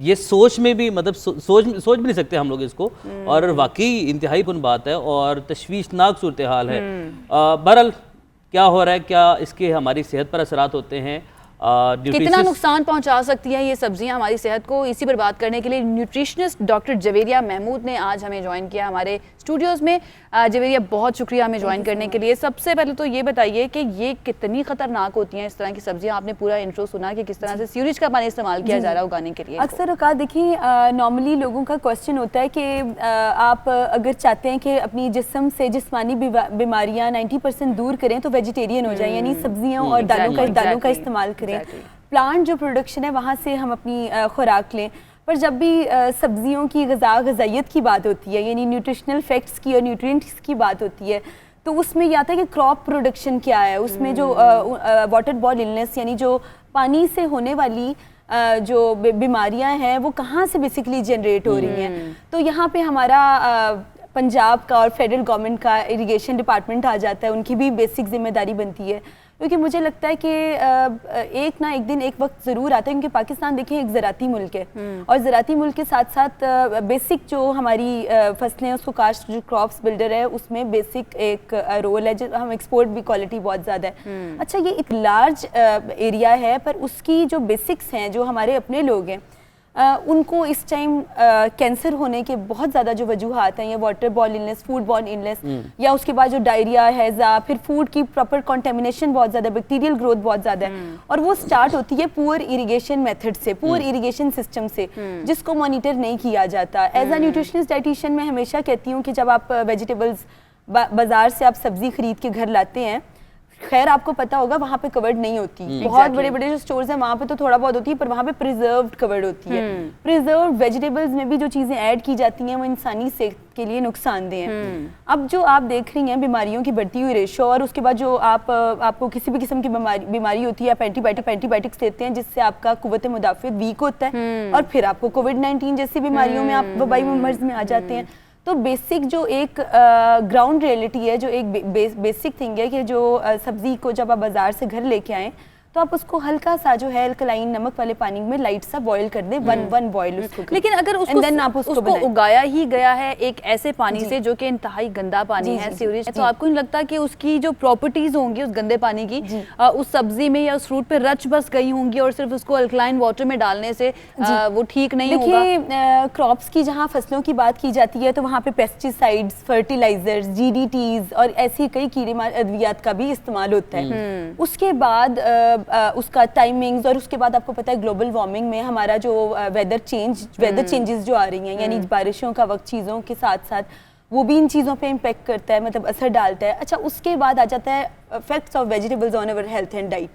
ये सोच में भी मतलब सोच भी नहीं सकते हम लोग इसको। और वाकई इंतहाई पुन बात है और तशवीशनाक सूरत हाल है। बहरहाल क्या हो रहा है, क्या इसके हमारी सेहत पर असरात होते हैं, कितना नुकसान पहुंचा सकती है ये सब्जियां हमारी सेहत को? इसी पर बात करने के लिए न्यूट्रिशनिस्ट डॉक्टर जवेरिया महमूद ने आज हमें ज्वाइन किया हमारे स्टूडियोज़ में। जवेरिया, बहुत शुक्रिया हमें ज्वाइन करने के लिए। सबसे पहले तो ये बताइए कि ये कितनी ख़तरनाक होती हैं इस तरह की सब्जियां? आपने पूरा इंट्रो सुना कि किस तरह से सीवरेज का पानी इस्तेमाल किया जा रहा है उगाने के लिए। अक्सर औकात देखिए, नॉर्मली लोगों का क्वेश्चन होता है कि आप अगर चाहते हैं कि अपनी जिस्म से जिस्मानी बीमारियाँ 90% दूर करें तो वेजिटेरियन हो जाए, यानी सब्जियाँ और दालों का इस्तेमाल करें। प्लांट जो प्रोडक्शन है वहाँ से हम अपनी खुराक लें। पर जब भी सब्जियों की ग़ज़ाइयत की बात होती है, यानी न्यूट्रिशनल फैक्ट्स की और न्यूट्रिएंट्स की बात होती है, तो उसमें यह आता है कि क्रॉप प्रोडक्शन क्या है, उसमें जो वाटर बॉर्न इलनेस यानी जो पानी से होने वाली जो बीमारियां हैं वो कहाँ से बेसिकली जनरेट हो रही हैं। तो यहाँ पे हमारा पंजाब का और फेडरल गवर्नमेंट का इरिगेशन डिपार्टमेंट आ जाता है, उनकी भी बेसिक जिम्मेदारी बनती है। क्योंकि मुझे लगता है कि एक ना एक दिन एक वक्त ज़रूर आता है, क्योंकि पाकिस्तान देखें एक ज़राती मुल्क है और ज़राती मुल्क के साथ साथ बेसिक जो हमारी फसलें उसको काश्त जो क्रॉप्स बिल्डर है उसमें बेसिक एक रोल है, जो हम एक्सपोर्ट भी क्वालिटी बहुत ज़्यादा है। अच्छा, ये एक लार्ज एरिया है पर उसकी जो बेसिक्स हैं, जो हमारे अपने लोग हैं उनको इस टाइम कैंसर होने के बहुत ज़्यादा जो वजूहात हैं, ये water borne illness, food borne illness, या उसके बाद जो डायरिया, हैज़ा, फिर फूड की प्रॉपर कंटेमिनेशन बहुत ज़्यादा, बैक्टीरियल ग्रोथ बहुत ज़्यादा है और वो स्टार्ट होती है पुअर इरिगेशन मेथड से, पुअर इरिगेशन सिस्टम से, जिसको मॉनिटर नहीं किया जाता। एज अ न्यूट्रिशनिस्ट डाइटिशियन मैं हमेशा कहती हूँ कि जब आप वेजिटेबल्स बाजार से आप सब्जी खरीद के घर लाते हैं, खैर आपको पता होगा वहाँ पे कवर्ड नहीं होती, बहुत बड़े बड़े जो स्टोर्स हैं वहाँ पे तो थोड़ा बहुत होती है, पर वहाँ पे प्रिजर्व्ड कवर्ड होती है। प्रिजर्व्ड वेजिटेबल्स में भी जो चीज़ें ऐड की जाती हैं वो इंसानी सेहत के लिए नुकसानदेह हैं। अब जो आप देख रही हैं बीमारियों की बढ़ती हुई रेशो, और उसके बाद जो आपको किसी भी किस्म की बीमारी होती है, आप एंटीबायोटिक्स देते हैं जिससे आपका कुव्वत मुदाफ़ियत वीक होता है और फिर आपको कोविड-19 जैसी बीमारियों में आप वबाई मर्ज में आ जाते हैं। तो बेसिक जो एक ग्राउंड रियलिटी है, जो एक बेसिक थिंग है कि जो सब्जी को जब आप बाजार से घर लेके आएँ तो आप उसको हल्का सा जो है अल्कलाइन नमक वाले पानी में लाइट सा बॉईल कर दें, वन बॉईल उसको। लेकिन अगर उसको उगाया ही गया है एक ऐसे पानी से जो कि इंतहाई गंदा पानी है, सीवरेज, तो आपको नहीं लगता कि उसकी जो प्रॉपर्टीज होंगी उस गंदे पानी की उस सब्जी में या उस फ्रूट पे रच बस गई होंगी और सिर्फ उसको अल्कलाइन वाटर में डालने से वो ठीक नहीं होगा? देखिए क्रॉप्स की जहाँ फसलों की बात की जाती है तो वहाँ पे पेस्टिसाइड्स, फर्टिलाइजर्स, GDTs और ऐसी कई कीड़े मार अद्वियात का भी इस्तेमाल होता है। उसके बाद उसका टाइमिंग्स और उसके बाद आपको पता है ग्लोबल वार्मिंग में हमारा जो वेदर चेंजेस जो आ रही हैं, यानी बारिशों का वक्त चीज़ों के साथ साथ वो भी इन चीज़ों पे इम्पेक्ट करता है, मतलब असर डालता है। अच्छा, उसके बाद आ जाता है effects of vegetables on our health and diet,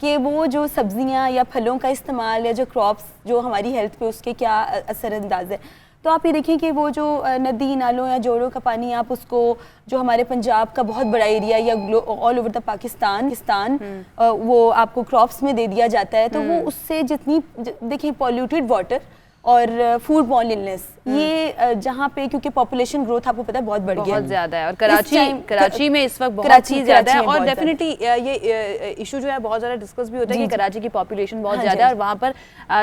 कि वो जो सब्जियां या फलों का इस्तेमाल या जो क्रॉप्स जो हमारी हेल्थ पे उसके क्या असरअंदाज है। तो आप ये देखें कि वो जो नदी नालों या जोड़ों का पानी आप उसको जो हमारे पंजाब का बहुत बड़ा एरिया या ऑल ओवर द पाकिस्तान वो आपको क्रॉप्स में दे दिया जाता है, तो वो उससे जितनी देखिए पॉल्यूटेड वाटर और फूड बॉर्न इलनेस ये जहाँ पे, क्योंकि पॉपुलेशन ग्रोथ आपको पता है बहुत बढ़ गया, बहुत ज्यादा है, और कराची में इस वक्त बहुत ही ज्यादा है, और डेफिनेटली ये इशू जो है बहुत ज्यादा डिस्कस भी होता है कि कराची की पॉपुलेशन बहुत ज्यादा है और वहाँ पर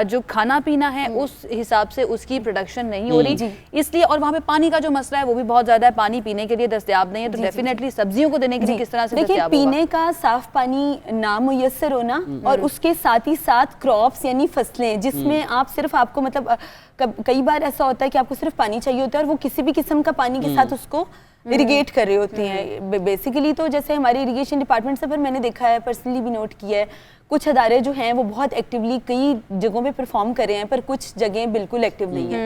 जो खाना पीना है उस हिसाब से उसकी प्रोडक्शन नहीं हो रही, इसलिए, और वहाँ पे पानी का जो मसला है वो भी बहुत ज्यादा है, पानी पीने के लिए दस्तयाब नहीं है, तो डेफिनेटली सब्जियों को देने के लिए किस तरह से देखिए पीने का साफ पानी ना मुयस्सर होना और उसके साथ ही साथ क्रॉप्स यानी फसलें जिसमें आप सिर्फ आपको मतलब कई बार ऐसा होता है कि आपको सिर्फ पानी चाहिए होता है और वो किसी भी किस्म का पानी के साथ उसको इरिगेट कर रहे होते हैं बेसिकली। तो जैसे हमारे इरिगेशन डिपार्टमेंट से पर मैंने देखा है, पर्सनली भी नोट किया है, कुछ अदारे जो हैं वो बहुत एक्टिवली कई जगहों पे परफॉर्म कर रहे हैं पर कुछ जगहें बिल्कुल एक्टिव नहीं है।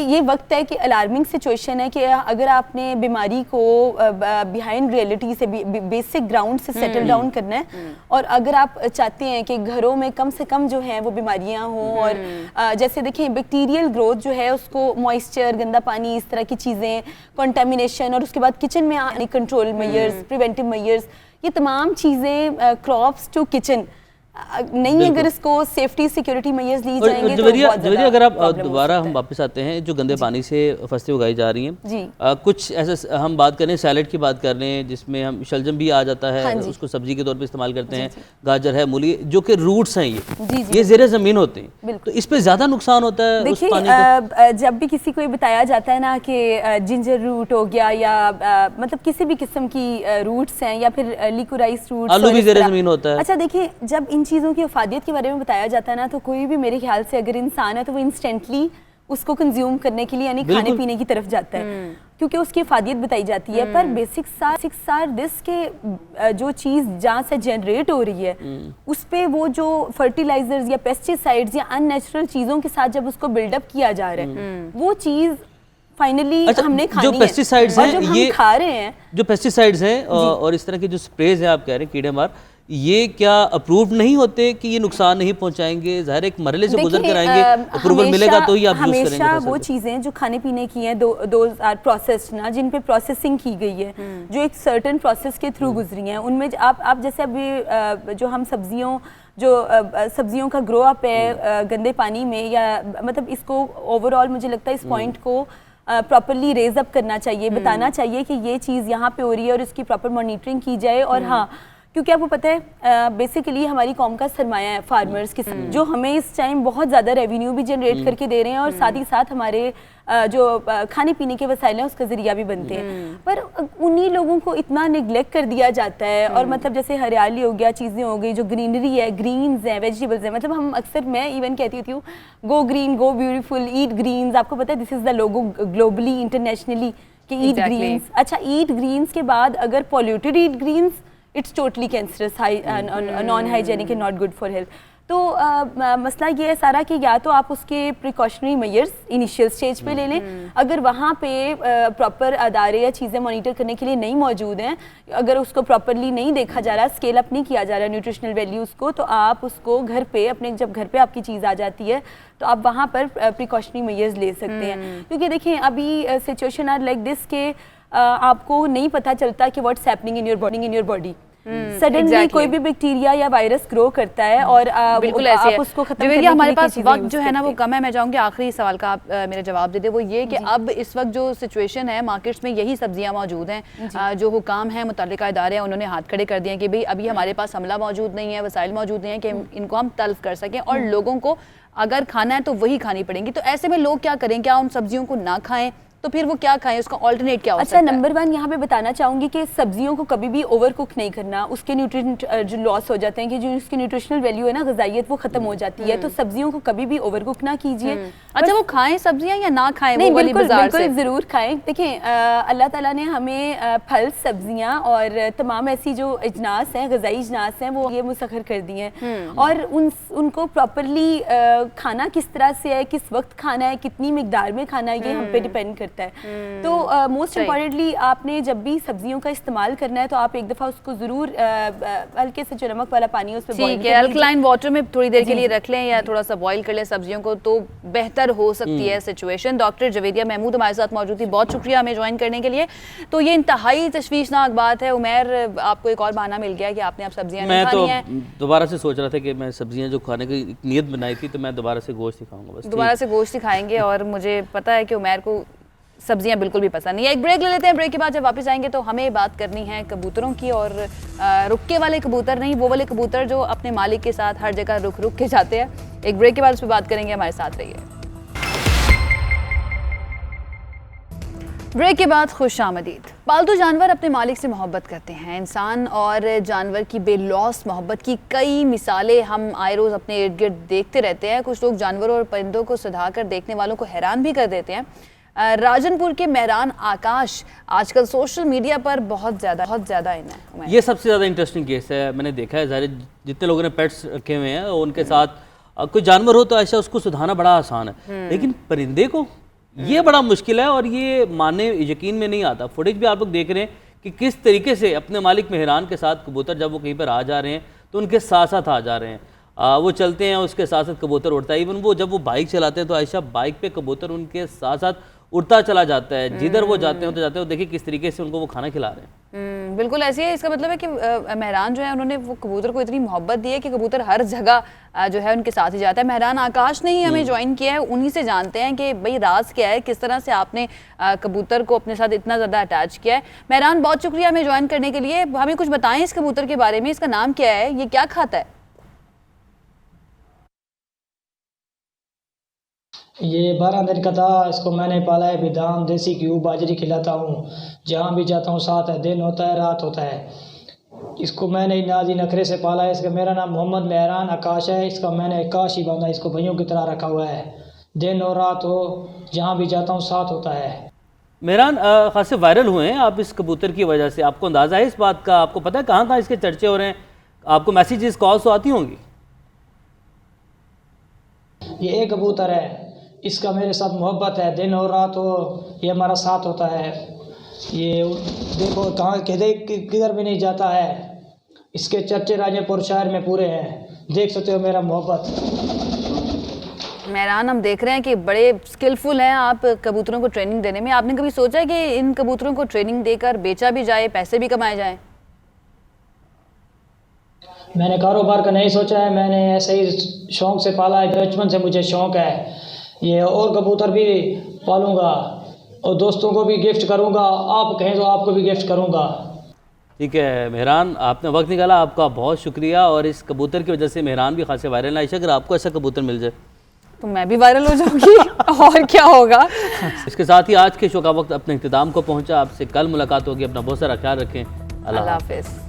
ये वक्त है कि अलार्मिंग सिचुएशन है कि अगर आपने बीमारी को बिहाइंड रियलिटी से बेसिक ग्राउंड से सेटल डाउन करना है और अगर आप चाहते हैं कि घरों में कम से कम जो है वो बीमारियां हों और जैसे देखिए बैक्टीरियल ग्रोथ जो है उसको मॉइस्चर, गंदा पानी, इस तरह की चीज़ें, कंटेमिनेशन और उसके बाद किचन में आने कंट्रोल मेजर्स, प्रिवेंटिव मेजर्स, ये तमाम चीज़ें क्रॉप्स टू किचन नहीं, अगर इसको सेफ्टी सिक्योरिटी मेजर्स ली जाएंगे तो बहुत ज़्यादा अगर आप दोबारा हम वापस आते हैं जो गंदे पानी से फसलें उगाई जा रही हैं, कुछ ऐसा हम बात करें, सैलेड की बात कर रहे हैं जिसमें हम शलजम भी आ जाता है, उसको सब्जी के तौर पे इस्तेमाल करते हैं, गाजर है, मूली, जो कि रूट्स हैं ये ज़ेरे ज़मीन होते हैं, तो इस पे ज़्यादा नुकसान होता है। देखिए जब भी किसी को बताया जाता है ना कि जिंजर रूट हो गया या मतलब किसी भी किस्म की रूट्स हैं या फिर लिकोराइस रूट्स, आलू भी ज़ेरे ज़मीन होता है। अच्छा देखिए, जब इन चीज़ों की अफादियत के बारे में बताया जाता है ना, तो कोई भी मेरे ख्याल से अगर इंसान है तो वो इंस्टेंटली उसको कंज्यूम करने के लिए यानी खाने पीने की तरफ जाता है क्योंकि उसकी अफादियत बताई जाती है। पर बेसिक सार दिस के जो चीज़ जहाँ से जनरेट हो रही है उस पे वो जो फर्टिलाइजर्स या पेस्टिसाइड्स या अननेचुरल चीज़ों के साथ जब उसको बिल्डअप किया जा रहा है वो चीज़ फाइनली हमने खानी जो पेस्टिसाइड्स हैं, जो हम खा रहे हैं, जो पेस्टिसाइड्स हैं और इस तरह के जो स्प्रेज हैं आप कह रहे हैं कीड़े मार, ये क्या अप्रूव नहीं होते कि ये नुकसान नहीं पहुंचाएंगे? ज़ाहिर एक मरहले से गुजर कर आएंगे, अप्रूवल मिलेगा तो ही आप यूज करेंगे। हमेशा वो चीज़ें जो खाने पीने की हैं दो प्रोसेस ना, जिन पे प्रोसेसिंग की गई है, जो एक सर्टेन प्रोसेस के थ्रू गुजरी हैं, उनमें आप जैसे अभी जो हम सब्जियों का ग्रो अप है गंदे पानी में, या मतलब इसको ओवरऑल मुझे लगता है इस पॉइंट को प्रॉपरली रेज अप करना चाहिए, बताना चाहिए कि ये चीज़ यहाँ पे हो रही है और इसकी प्रॉपर मॉनिटरिंग की जाए। और हाँ, क्योंकि आपको पता है बेसिकली हमारी कौम का सरमाया है फार्मर्स की, जो हमें इस टाइम बहुत ज़्यादा रेवेन्यू भी जनरेट करके दे रहे हैं और साथ ही साथ हमारे जो खाने पीने के वसाइल हैं उसका ज़रिया भी बनते हैं। पर उन्हीं लोगों को इतना निगलेक्ट कर दिया जाता है और मतलब जैसे हरियाली हो गया, चीज़ें हो गई, जो ग्रीनरी है, ग्रीन्स हैं, वेजिटेबल्स हैं, मतलब हम अक्सर, मैं इवन कहती थी go green, go beautiful, eat greens. आपको पता है this is the logo globally, internationally कि ईट ग्रीन्स। अच्छा, ईट ग्रीन्स के बाद अगर polluted eat greens, it's totally cancerous, non hygienic and not good for health. तो मसला ये है सारा कि या तो आप उसके प्रिकॉशनरी मेजर्स इनिशियल स्टेज पे ले लें, अगर वहाँ पे प्रॉपर अदारे या चीज़ें मॉनिटर करने के लिए नहीं मौजूद हैं, अगर उसको प्रॉपरली नहीं देखा जा रहा, स्केल अप नहीं किया जा रहा न्यूट्रिशनल वैल्यूज़ को, तो आप उसको घर पे अपने, जब घर पे आपकी चीज़ आ जाती है तो आप वहाँ पर प्रिकॉशनरी मेजर्स ले सकते हैं। क्योंकि देखें अभी सिचुएशन आर लाइक दिस के आपको नहीं पता चलता कि what's happening in your body. Suddenly exactly. कोई भी बैक्टीरिया या वायरस ग्रो करता है और बिल्कुल ऐसे आप है। उसको खत्म जवेद, करने के हमारे लिए पास क्या चीज़ें वक्त use जो है ना वो करते हैं? कम है। मैं चाहूँगी आखिरी सवाल का आप मेरा जवाब दे दे, वो ये कि अब इस वक्त जो सिचुएशन है मार्केट्स में यही सब्जियां मौजूद हैं, जो हुकाम हैं, मुतल्लिका इदारे हैं, उन्होंने हाथ खड़े कर दिए हैं कि भाई अभी हमारे पास हमला मौजूद नहीं है, वसाइल मौजूद नहीं है कि इनको हम तल्फ कर सकें, और लोगों को अगर खाना है तो वही खानी पड़ेंगी। तो ऐसे में लोग क्या करें? क्या उन सब्जियों को ना खाएं? तो फिर वो क्या खाएं? उसका ऑल्टरनेट क्या हो सकता अच्छा, है? नंबर 1 यहाँ पे बताना चाहूँगी कि सब्जियों को कभी भी ओवर कुक नहीं करना, उसके न्यूट्रिएंट जो लॉस हो जाते हैं, कि जो उसकी न्यूट्रिशनल वैल्यू है ना, ग़िज़ाइयत, वो खत्म हो जाती है। तो सब्जियों को कभी भी ओवर कुक ना कीजिए। अच्छा, वो खाएं सब्जियां या ना खाएं? नहीं, वो वाली बिल्कुल बाजार बिल्कुल से ज़रूर खाएं। देखिए, अल्लाह ताला ने हमें फल, सब्जियां और तमाम ऐसी जो अजनास हैं, ग़िज़ाई अजनास हैं, वो ये मुसख्खर कर दिए हैं, और उनको प्रॉपरली खाना किस तरह से है, किस वक्त खाना है, कितनी मिकदार में खाना है, ये हम पे डिपेंड करता है। तो मोस्ट इम्पॉर्टेंटली आपने जब भी सब्जियों का इस्तेमाल करना है तो आप एक दफ़ा उसको ज़रूर हल्के से जो नमक वाला पानी है उसमें बॉईल ठीक है, अल्कलाइन वाटर में थोड़ी देर के लिए रख लें या थोड़ा सा बॉईल कर लें सब्जियों को, तो बेहतर हो सकती है सिचुएशन। डॉक्टर जवेदिया महमूद हमारे साथ मौजूद थी, बहुत शुक्रिया हमें ज्वाइन करने के लिए। तो ये इंतहाई तशवीशनाक बात है। उमैर, आपको एक और बहाना मिल गया कि आपने अब सब्जियां नहीं खानी है। मैं तो दोबारा से सोच रहा था कि मैं सब्जियां जो खाने की नीयत बनाई थी, तो मैं दोबारा से गोश्त ही खाऊंगा बस। दोबारा से गोश्त ही खाएंगे, और मुझे पता है कि उमैर को सब्जियां बिल्कुल भी पसंद नहीं है। एक ब्रेक ले लेते हैं, ब्रेक के बाद जब वापस आएंगे तो हमें बात करनी है कबूतरों की, और रुके वाले कबूतर नहीं, वो वाले कबूतर जो अपने मालिक के साथ हर जगह रुक रुक के जाते हैं। एक ब्रेक के बाद उस पर बात करेंगे, हमारे साथ रहिए। ब्रेक के बाद खुश आमदीद। पालतू जानवर अपने मालिक से मोहब्बत करते हैं। इंसान और जानवर की बेलौस मोहब्बत की कई मिसालें हम आए रोज़ अपने इर्द गिर्द देखते रहते हैं। कुछ लोग जानवरों और परिंदों को सधा कर देखने वालों को हैरान भी कर देते हैं। राजनपुर के मेहरान आकाश आजकल सोशल मीडिया पर बहुत ज़्यादा इन है। ये सबसे ज़्यादा इंटरेस्टिंग केस है, मैंने देखा है। ज़ाहिर जितने लोगों ने पेट्स रखे हुए हैं उनके साथ कोई जानवर हो तो ऐसा उसको सुधारना बड़ा आसान है, लेकिन परिंदे को ये बड़ा मुश्किल है, और ये मानने यकीन में नहीं आता। फुटेज भी आप लोग देख रहे हैं कि किस तरीके से अपने मालिक मेहरान के साथ कबूतर जब वो कहीं पर आ जा रहे हैं तो उनके साथ साथ आ जा रहे हैं। वो चलते हैं, उसके साथ साथ कबूतर उड़ता है। इवन वो जब वो बाइक चलाते हैं तो आयशा बाइक पे कबूतर उनके साथ साथ उड़ता चला जाता है। जिधर वो जाते हैं तो जाते हैं। देखिए किस तरीके से उनको वो खाना खिला रहे हैं। बिल्कुल ऐसे ही है। इसका मतलब है कि मेहरान जो है उन्होंने वो कबूतर को इतनी मोहब्बत दी है कि कबूतर हर जगह जो है उनके साथ ही जाता है। मेहरान आकाश ने ही हमें ज्वाइन किया है, उन्हीं से जानते हैं कि भाई राज क्या है, किस तरह से आपने कबूतर को अपने साथ इतना ज़्यादा अटैच किया है। मेहरान, बहुत शुक्रिया हमें ज्वाइन करने के लिए। हमें कुछ बताएं इस कबूतर के बारे में, इसका नाम क्या है, ये क्या खाता है? ये 12 दिन का था, इसको मैंने पाला है। बादाम, देसी घी, बाजरी खिलाता हूँ। जहाँ भी जाता हूँ साथ है, दिन होता है रात होता है। इसको मैंने नाजी नखरे से पाला है। इसका मेरा नाम मोहम्मद मेहरान आकाश है। इसका मैंने आकाश ही बांधा, इसको भाइयों की तरह रखा हुआ है। दिन और रात हो, जहाँ भी जाता हूँ साथ होता है। मेहरान, खासे वायरल हुए हैं आप इस कबूतर की वजह से, आपको अंदाज़ा है इस बात का? आपको पता है कहाँ कहाँ इसके चर्चे हो रहे हैं? आपको मैसेजेस, कॉल्स तो आती होंगी? ये एक कबूतर है, इसका मेरे साथ मोहब्बत है। दिन और रात हो, ये हमारा साथ होता है। ये देखो कहाँ किधर भी नहीं जाता है। इसके चर्चे राजनपुर शहर में पूरे हैं, देख सकते हो मेरा मोहब्बत। मेहरान, हम देख रहे हैं कि बड़े स्किलफुल हैं आप कबूतरों को ट्रेनिंग देने में। आपने कभी सोचा है कि इन कबूतरों को ट्रेनिंग देकर बेचा भी जाए, पैसे भी कमाए जाएं? मैंने कारोबार का नहीं सोचा है, मैंने ऐसे ही शौक़ से पाला है। बचपन से मुझे शौक़ है। ये और कबूतर भी पालूंगा और दोस्तों को भी गिफ्ट करूंगा। आप कहें तो आपको भी गिफ्ट करूंगा। ठीक है मेहरान, आपने वक्त निकाला, आपका बहुत शुक्रिया। और इस कबूतर की वजह से मेहरान भी खासे वायरल है। आयशा, अगर आपको ऐसा कबूतर मिल जाए तो मैं भी वायरल हो जाऊंगी और क्या होगा। इसके साथ ही आज के शो का वक्त अपने इख्तिताम को पहुंचा। आपसे कल मुलाकात होगी। अपना बहुत सारा ख्याल रखें। अल्लाह हाफिज़।